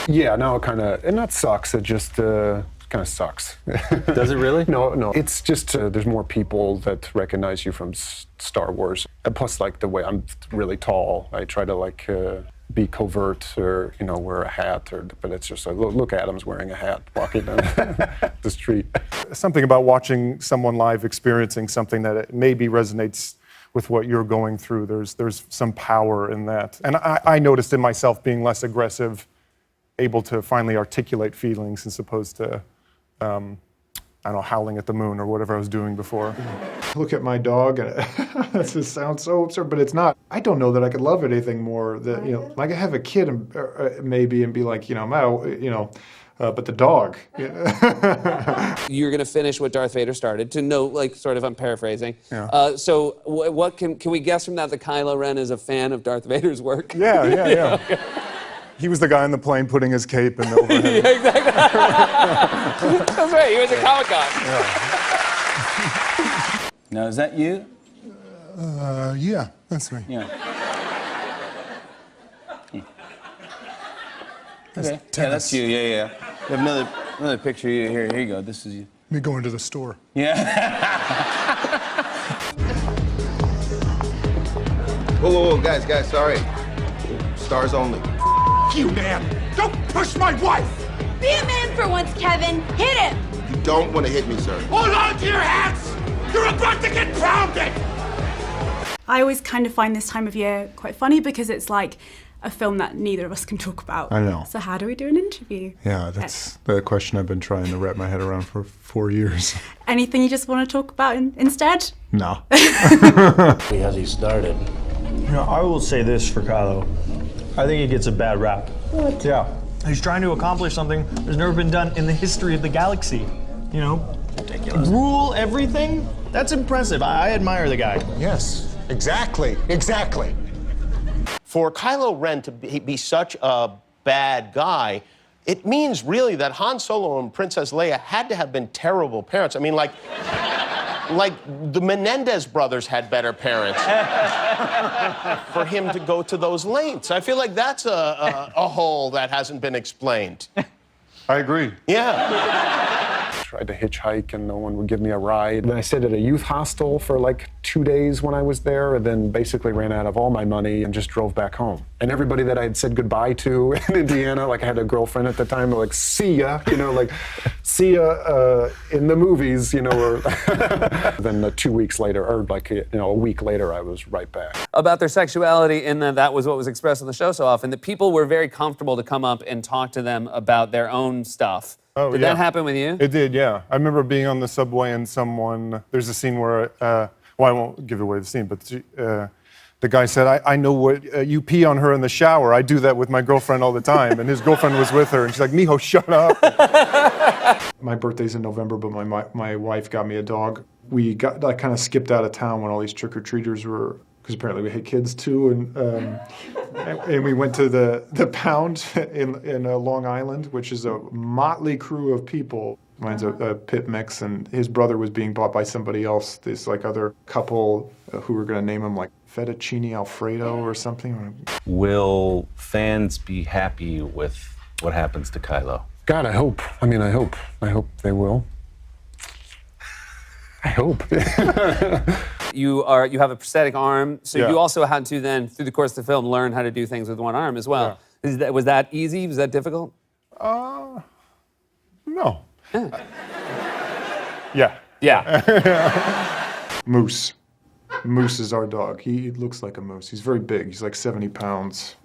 Yeah, no, it kind of, and that sucks. It just kind of sucks. Does it really? No. It's just there's more people that recognize you from Star Wars. And plus, like the way I'm really tall, I try to like be covert or wear a hat, but it's just like look, Adam's wearing a hat walking down the street. Something about watching someone live experiencing something that it maybe resonates with what you're going through. There's some power in that, and I noticed in myself being less aggressive, able to finally articulate feelings as opposed to, I don't know, howling at the moon or whatever I was doing before. Look at my dog, and this just sounds so absurd, but it's not. I don't know that I could love anything more. That like I have a kid and maybe and be like, but the dog. You're going to finish what Darth Vader started. To know, like, sort of, I'm paraphrasing. Yeah. So, what can we guess from that Kylo Ren is a fan of Darth Vader's work? Yeah. Okay. He was the guy on the plane putting his cape in the overhead. Yeah, exactly. That's right. He was at Comic-Con. Yeah. Now, is that you? Yeah, that's me. Yeah. Okay. Yeah, that's you. Yeah. We have another picture of you here. Here you go. This is you. Me going to the store. Yeah. Whoa, guys, sorry. Stars only. You, man! Don't push my wife! Be a man for once, Kevin. Hit him! You don't want to hit me, sir. Hold on to your hats! You're about to get pounded! I always kind of find this time of year quite funny because it's like a film that neither of us can talk about. I know. So how do we do an interview? Yeah, that's the question I've been trying to wrap my head around for 4 years. Anything you just want to talk about instead? No. As he started. I will say this for Kylo. I think he gets a bad rap. What? Yeah. He's trying to accomplish something that's never been done in the history of the galaxy. Ridiculous. Rule everything? That's impressive. I admire the guy. Yes, exactly. For Kylo Ren to be such a bad guy, it means really that Han Solo and Princess Leia had to have been terrible parents. I mean, like the Menendez brothers had better parents for him to go to those lengths. I feel like that's a hole that hasn't been explained. I agree. Yeah. Tried to hitchhike and no one would give me a ride. Then I stayed at a youth hostel for like 2 days when I was there, and then basically ran out of all my money and just drove back home. And everybody that I had said goodbye to in Indiana, like I had a girlfriend at the time, they're like, see ya, see ya in the movies, or then 2 weeks later, or like, a week later, I was right back. About their sexuality, and that was what was expressed on the show so often, that people were very comfortable to come up and talk to them about their own stuff. Oh, did that happen with you? It did, yeah. I remember being on the subway and there's a scene where, I won't give away the scene, but the guy said, I know what, you pee on her in the shower. I do that with my girlfriend all the time. And his girlfriend was with her, and she's like, Mijo, shut up. My birthday's in November, but my wife got me a dog. We kind of skipped out of town when all these trick-or-treaters were, because apparently we had kids too, and we went to the Pound in Long Island, which is a motley crew of people. Mine's a pit mix, and his brother was being bought by somebody else, this like other couple who were going to name him like Fettuccine Alfredo or something. Will fans be happy with what happens to Kylo? God, I hope. I hope they will. I hope. You have a prosthetic arm, so Yeah. you also had to then, through the course of the film, learn how to do things with one arm as well. Yeah. Was that easy? Was that difficult? No. Yeah. Moose. Moose is our dog. He looks like a moose. He's very big. He's like 70 pounds.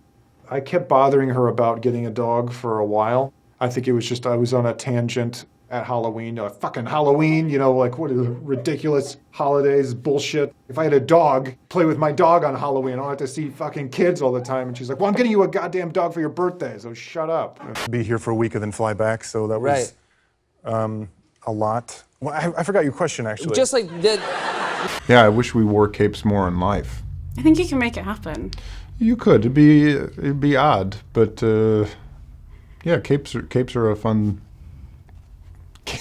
I kept bothering her about getting a dog for a while. I think it was just I was on a tangent at Halloween. Fucking Halloween, like what are the ridiculous holidays, bullshit. If I had a dog, play with my dog on Halloween. I don't have to see fucking kids all the time. And she's like, well, I'm getting you a goddamn dog for your birthday, so shut up. Be here for a week and then fly back, so that was a lot. Well, I forgot your question, actually. Just like that. Yeah, I wish we wore capes more in life. I think you can make it happen. You could. It'd be odd, but yeah, capes are a fun.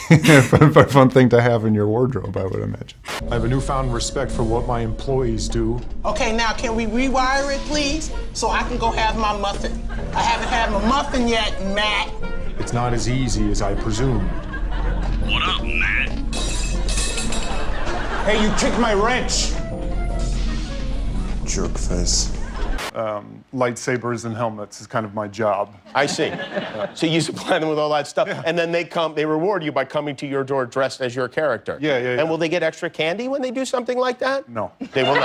A fun thing to have in your wardrobe, I would imagine. I have a newfound respect for what my employees do. Okay, now can we rewire it, please? So I can go have my muffin. I haven't had my muffin yet, Matt. It's not as easy as I presumed. What up, Matt? Hey, you kicked my wrench. Jerk face. Lightsabers and helmets is kind of my job. I see. So you supply them with all that stuff, and then they reward you by coming to your door dressed as your character. Yeah. And will they get extra candy when they do something like that? No. They will not.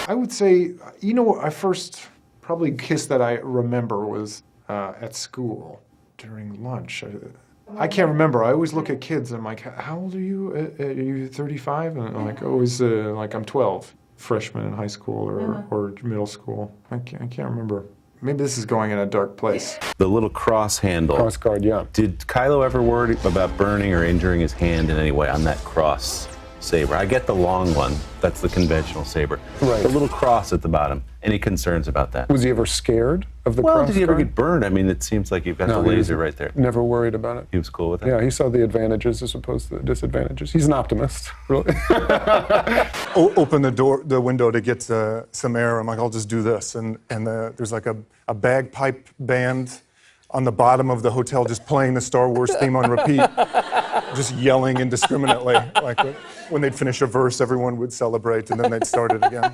I would say, I first probably kiss that I remember was at school during lunch. I can't remember. I always look at kids and I'm like, how old are you? Are you 35? And I'm like, always like I'm 12. Freshman in high school or middle school. I can't remember. Maybe this is going in a dark place. The little cross handle. Cross guard, yeah. Did Kylo ever worry about burning or injuring his hand in any way on that cross saber? I get the long one. That's the conventional saber. Right. The little cross at the bottom. Any concerns about that? Was he ever scared of the cross Well, did he ever guard? get burned? I mean, it seems like you've got the he laser was right there. Never worried about it. He was cool with it? Yeah, he saw the advantages as opposed to the disadvantages. He's an optimist, really. Open the window to get some air. I'm like, I'll just do this. And there's like a bagpipe band on the bottom of the hotel just playing the Star Wars theme on repeat, just yelling indiscriminately. Like when they'd finish a verse, everyone would celebrate, and then they'd start it again.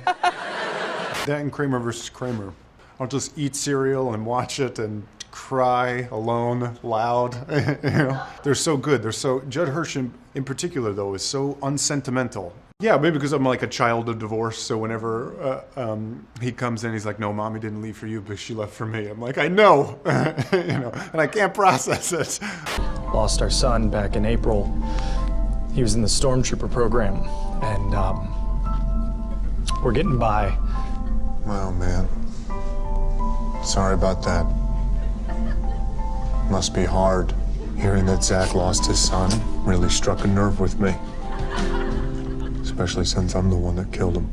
That and Kramer versus Kramer. I'll just eat cereal and watch it and cry alone, loud. They're so good. Judd Hirsch in particular, though, is so unsentimental. Yeah, maybe because I'm like a child of divorce, so whenever he comes in, he's like, no, Mommy didn't leave for you, but she left for me. I'm like, I know, and I can't process it. Lost our son back in April. He was in the Stormtrooper program, and we're getting by. Oh, man. Sorry about that. Must be hard. Hearing that Zach lost his son really struck a nerve with me. Especially since I'm the one that killed him.